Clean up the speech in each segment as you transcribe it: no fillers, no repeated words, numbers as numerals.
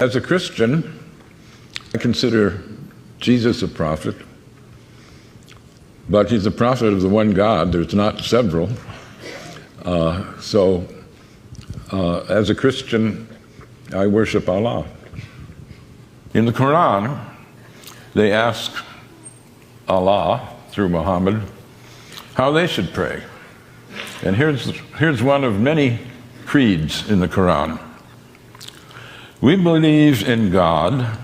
As a Christian, I consider Jesus a prophet, but he's a prophet of the one God. There's not several. As a Christian, I worship Allah. In the Quran, they ask Allah, through Muhammad, how they should pray. And here's one of many creeds in the Quran. We believe in God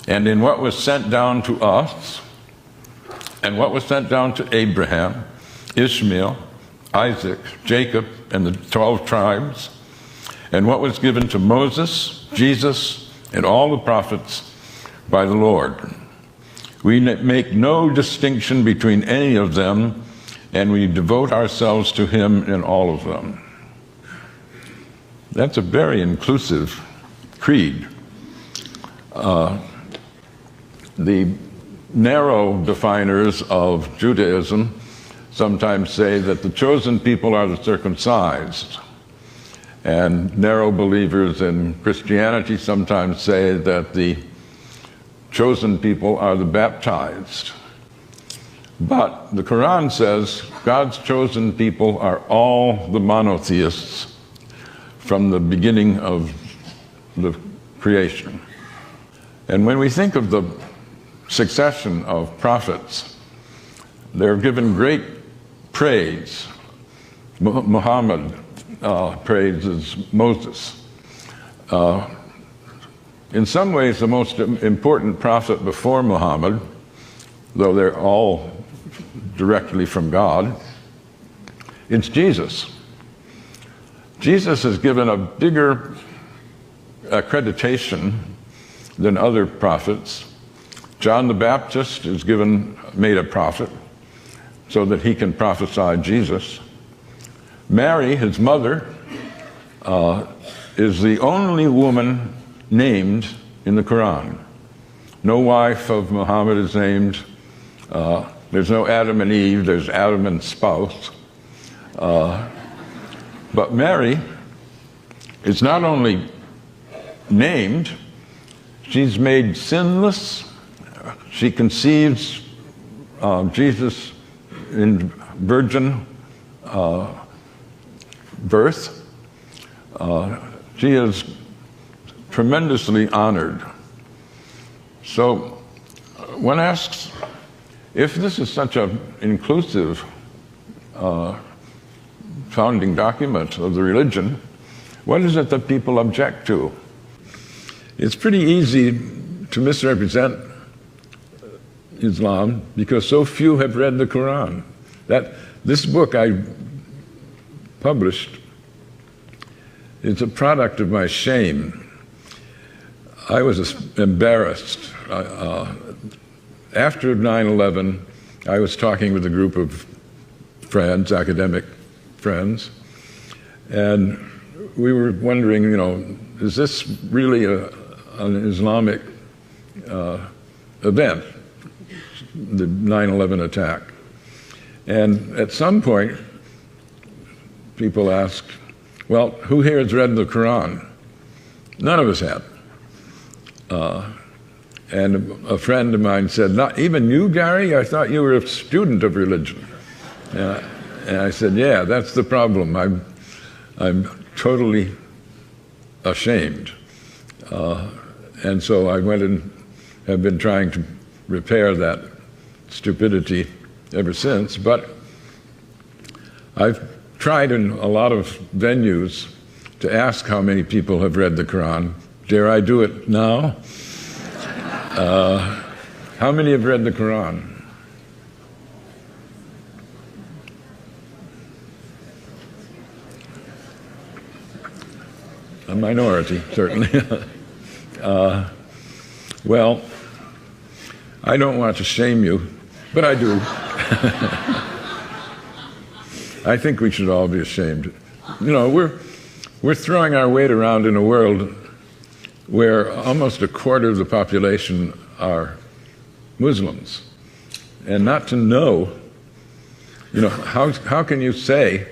and in what was sent down to us and what was sent down to Abraham, Ishmael, Isaac, Jacob, and the 12 tribes, and what was given to Moses, Jesus, and all the prophets by the Lord. We make no distinction between any of them, and we devote ourselves to him in all of them. That's a very inclusive creed. The narrow definers of Judaism sometimes say that the chosen people are the circumcised, and narrow believers in Christianity sometimes say that the chosen people are the baptized. But the Quran says God's chosen people are all the monotheists from the beginning of the creation. And when we think of the succession of prophets, they're given great praise. Muhammad praises Moses. In some ways, the most important prophet before Muhammad, though they're all directly from God, it's Jesus. Jesus is given a bigger accreditation than other prophets. John the Baptist is made a prophet so that he can prophesy Jesus. Mary, his mother, is the only woman named in the Quran. No wife of Muhammad is named. There's no Adam and Eve, there's Adam and spouse. But Mary is not only named, she's made sinless. She conceives Jesus in virgin birth. She is tremendously honored. So one asks, if this is such an inclusive founding document of the religion, what is it that people object to? It's pretty easy to misrepresent Islam because so few have read the Quran. This book I published is a product of my shame. I was embarrassed. After 9/11, I was talking with a group of friends, academic friends, and we were wondering, is this really an Islamic event, the 9/11 attack? And at some point, people asked, well, who here has read the Quran? None of us had. And a friend of mine said, not even you, Gary? I thought you were a student of religion. And I said, yeah, that's the problem. I'm totally ashamed. And so I went and have been trying to repair that stupidity ever since. But I've tried in a lot of venues to ask how many people have read the Quran. Dare I do it now? How many have read the Quran? A minority, certainly. Well, I don't want to shame you, but I do. I think we should all be ashamed. We're throwing our weight around in a world where almost a quarter of the population are Muslims. And not to know, how can you say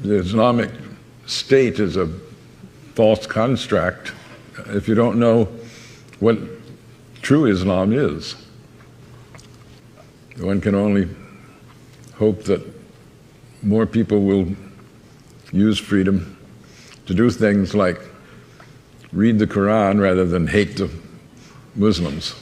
the Islamic State is a false construct if you don't know what true Islam is. One can only hope that more people will use freedom to do things like read the Quran rather than hate the Muslims.